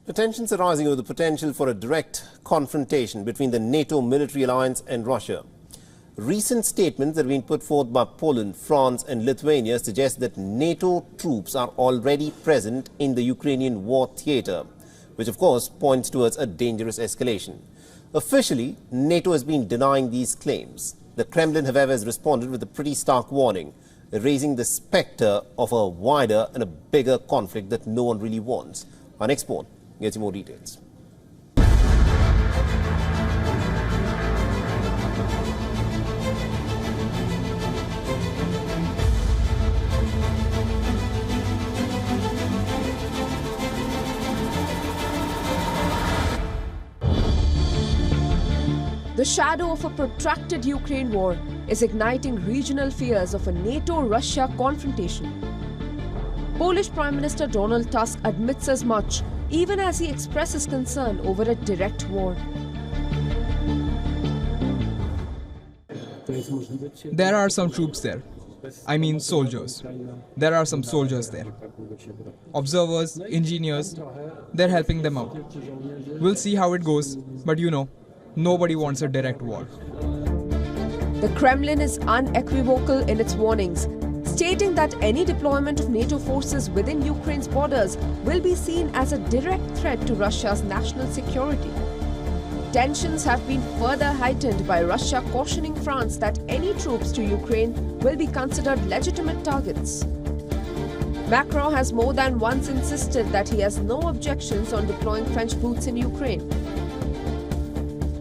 The tensions are rising over the potential for a direct confrontation between the NATO military alliance and Russia. Recent statements that have been put forth by Poland, France and Lithuania suggest that NATO troops are already present in the Ukrainian war theatre, which of course points towards a dangerous escalation. Officially, NATO has been denying these claims. The Kremlin, however, has responded with a pretty stark warning, raising the spectre of a wider and a bigger conflict that no one really wants. Our next report gets you more details. The shadow of a protracted Ukraine war is igniting regional fears of a NATO-Russia confrontation. Polish Prime Minister Donald Tusk admits as much, even as he expresses concern over a direct war. There are some troops there. I mean soldiers. There are some soldiers there. Observers, engineers, they're helping them out. We'll see how it goes, but you know, nobody wants a direct war. The Kremlin is unequivocal in its warnings, stating that any deployment of NATO forces within Ukraine's borders will be seen as a direct threat to Russia's national security. Tensions have been further heightened by Russia cautioning France that any troops to Ukraine will be considered legitimate targets. Macron has more than once insisted that he has no objections on deploying French boots in Ukraine.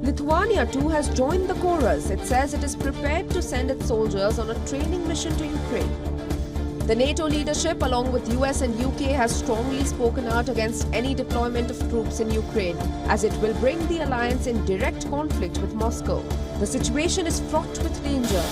Lithuania too has joined the chorus. It says it is prepared to send its soldiers on a training mission to Ukraine. The NATO leadership, along with US and UK, has strongly spoken out against any deployment of troops in Ukraine, as it will bring the alliance in direct conflict with Moscow. The situation is fraught with danger.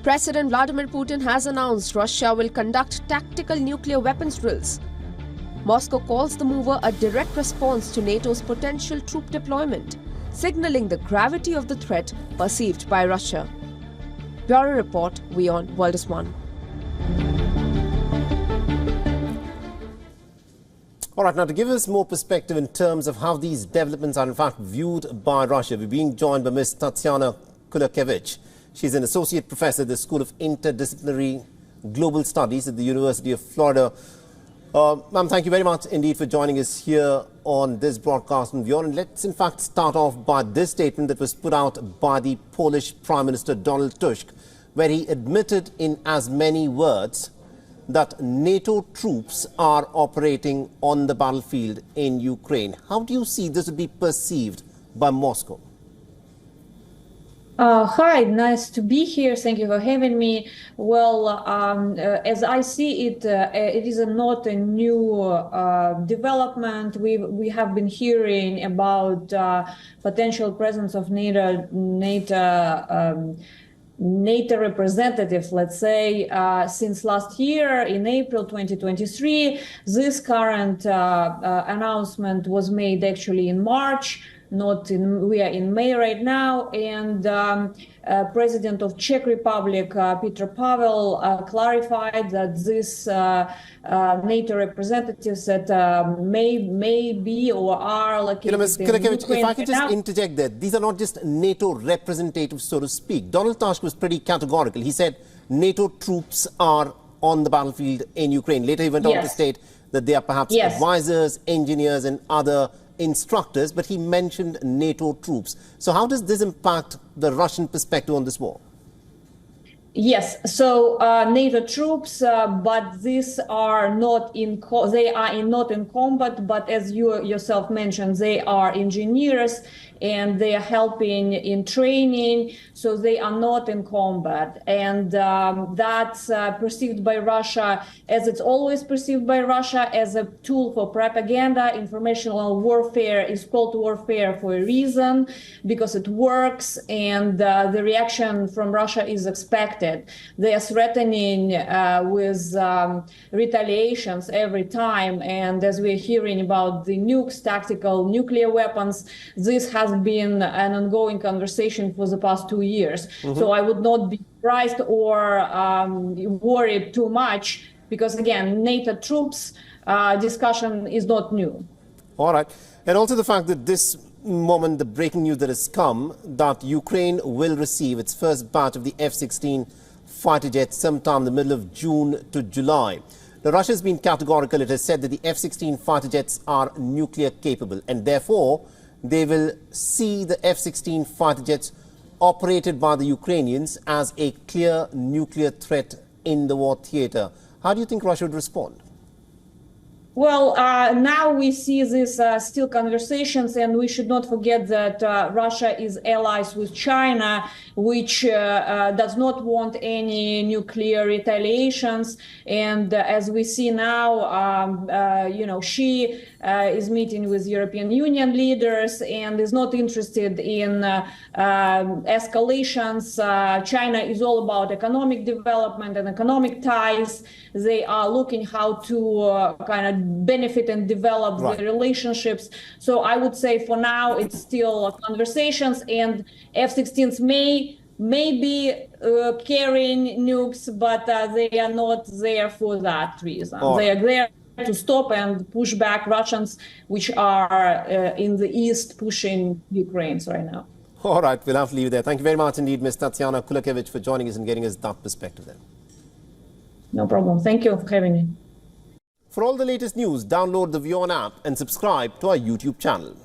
President Vladimir Putin has announced Russia will conduct tactical nuclear weapons drills. Moscow calls the move a direct response to NATO's potential troop deployment, signaling the gravity of the threat perceived by Russia. Bureau Report, WION World is One. All right, now to give us more perspective in terms of how these developments are in fact viewed by Russia, we're being joined by Ms. Tatyana Kulakevich. She's an associate professor at the School of Interdisciplinary Global Studies at the University of Florida. Ma'am, thank you very much indeed for joining us here on this broadcast on WION. And let's in fact start off by this statement that was put out by the Polish Prime Minister Donald Tusk, where he admitted in as many words that NATO troops are operating on the battlefield in Ukraine. How do you see this would be perceived by Moscow? Hi, nice to be here. Thank you for having me. Well, as I see it, it is not a new development. We have been hearing about potential presence of NATO representatives, let's say, since last year in April 2023. This current announcement was made actually in March. We are in May right now, and President of Czech Republic, Petr Pavel, clarified that this NATO representatives that may be or are located Ms. in Kulakevich, Ukraine. if I could just interject there, these are not just NATO representatives, so to speak. Donald Tusk was pretty categorical. He said NATO troops are on the battlefield in Ukraine. Later he went on to state that they are perhaps advisors, engineers and other instructors, but he mentioned NATO troops. So how does this impact the Russian perspective on this war? Yes, so NATO troops, but these are not not in combat, but as you yourself mentioned, they are engineers and they are helping in training, so they are not in combat. And that's perceived by Russia, as it's always perceived by Russia, as a tool for propaganda. Informational warfare is called warfare for a reason, because it works, and the reaction from Russia is expected. started. They are threatening with retaliations every time. And as we're hearing about the nukes, tactical nuclear weapons, this has been an ongoing conversation for the past 2 years. So I would not be surprised or worried too much, because again, NATO troops discussion is not new. All right. And also the fact that this moment, the breaking news that has come, that Ukraine will receive its first batch of the F-16 fighter jets sometime in the middle of June to July. Now, Russia has been categorical. It has said that the F-16 fighter jets are nuclear capable, and therefore they will see the F-16 fighter jets operated by the Ukrainians as a clear nuclear threat in the war theater. How do you think Russia would respond? Well, now we see these still conversations, and we should not forget that Russia is allies with China, which does not want any nuclear retaliations. And as we see now, she is meeting with European Union leaders and is not interested in escalations. China is all about economic development and economic ties. They are looking how to kind of benefit and develop the relationships. So I would say for now it's still conversations, and F-16s may be carrying nukes, but they are not there for that reason. They are there to stop and push back Russians, which are in the east pushing Ukraine right now. All right, we'll have to leave it there. Thank you very much indeed, Ms. Tatyana Kulakevich, for joining us and getting us that perspective then. No problem. Thank you for having me. For all the latest news, download the WION app and subscribe to our YouTube channel.